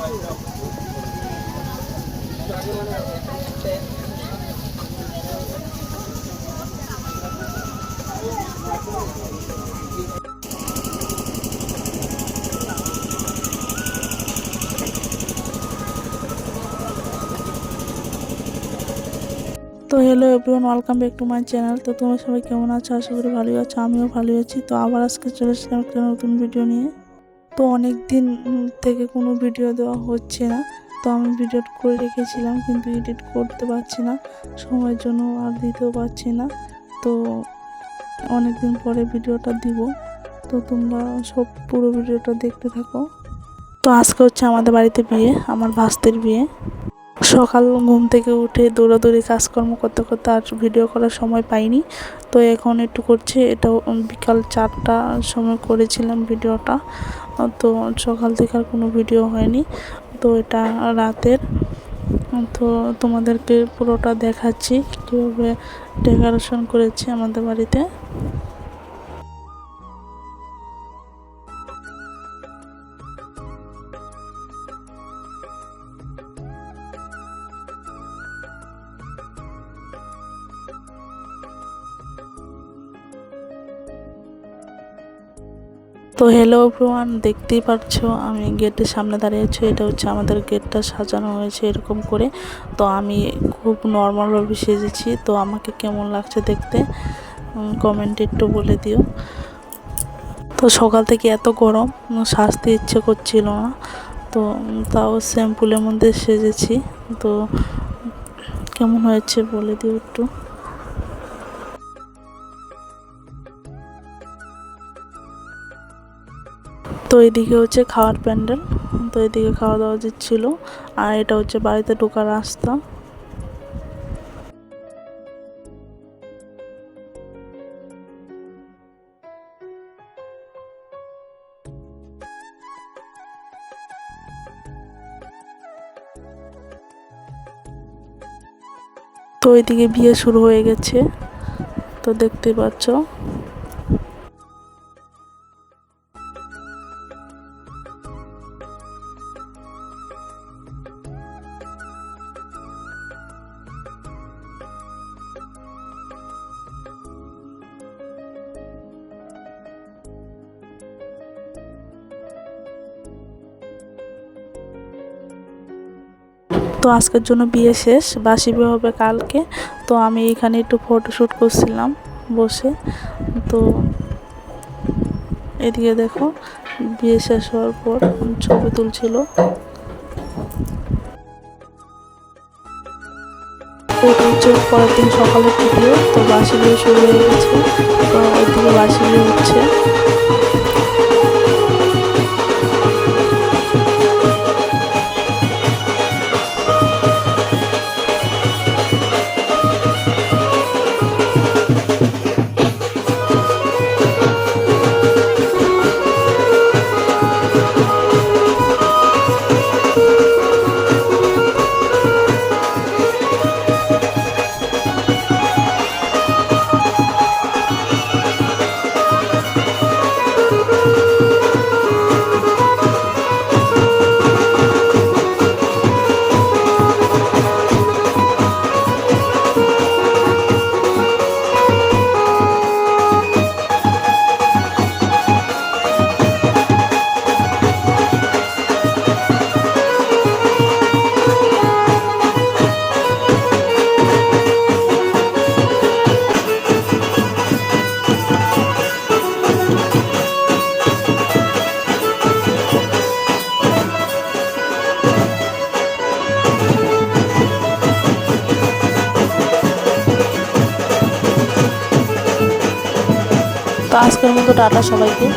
তো hello everyone, welcome back to my channel. তো তোমরা সবাই কেমন আছো? আশা করি ভালোই আছো, আমিও ভালোই আছি। তো আবার আজকে চলে এসেছিলাম একটা নতুন ভিডিও নিয়ে। তো অনেক দিন থেকে কোনো ভিডিও দেওয়া হচ্ছে না, তো আমি ভিডিও করে রেখেছিলাম কিন্তু এডিট করতে পারছি না, সময়ের জন্য আর দিতেও পারছি না। তো অনেক দিন পরে ভিডিওটা দিব, তো তোমরা সব পুরো ভিডিওটা দেখতে থাকো। তো আজকে হচ্ছে আমাদের বাড়িতে বিয়ে, আমার ভাস্তির বিয়ে। সকাল ঘুম থেকে উঠে দৌড়াদৌড়ি কাজকর্ম করতে করতে আর ভিডিও করার সময় পাইনি। তো এখন একটু করছি, এটা বিকাল 4টার সময় করেছিলাম ভিডিওটা। তো সকাল থেকে আর কোনো ভিডিও হয়নি, তো এটা রাতের। তো তোমাদেরকে পুরোটা দেখাচ্ছি কীভাবে ডেকোরেশন করেছি আমাদের বাড়িতে। তো হ্যালো এভরিওয়ান, দেখতেই পাচ্ছো আমি গেটের সামনে দাঁড়িয়েছি। এটা হচ্ছে আমাদের গেটটা সাজানো হয়েছে এরকম করে। তো আমি খুব নর্মালভাবে সেজেছি, তো আমাকে কেমন লাগছে দেখতে কমেন্টে একটু বলে দিও। তো সকাল থেকে এত গরম, সাজতে ইচ্ছে করছিল না, তো তাও স্যাম্পুলের মধ্যে সেজেছি। তো কেমন হয়েছে বলে দিও একটু। তো এদিকে হচ্ছে খাওয়ার প্যান্ডেল, তো এদিকে খাওয়া দাওয়া দিচ্ছিল, আর এটা হচ্ছে বাড়িতে ঢোকার রাস্তা। তো এদিকে বিয়ে শুরু হয়ে গেছে, তো দেখতে পাচ্ছ। তো আজকের জন্য বিয়ে শেষ, বাসি বিয়ে হবে কালকে। তো আমি এখানে একটু ফটোশ্যুট করছিলাম বসে। তো এদিকে দেখো বিয়ে শেষ হওয়ার পর ছবি তুলছিল। এটা হচ্ছে পরের দিন সকালের ভিডিও। তো বাসি বিয়ে শুরু হয়ে গেছে, তো ওইদিকে বাসি বিয়ে হচ্ছে। তো আজকের মতো টাটা সবাইকে।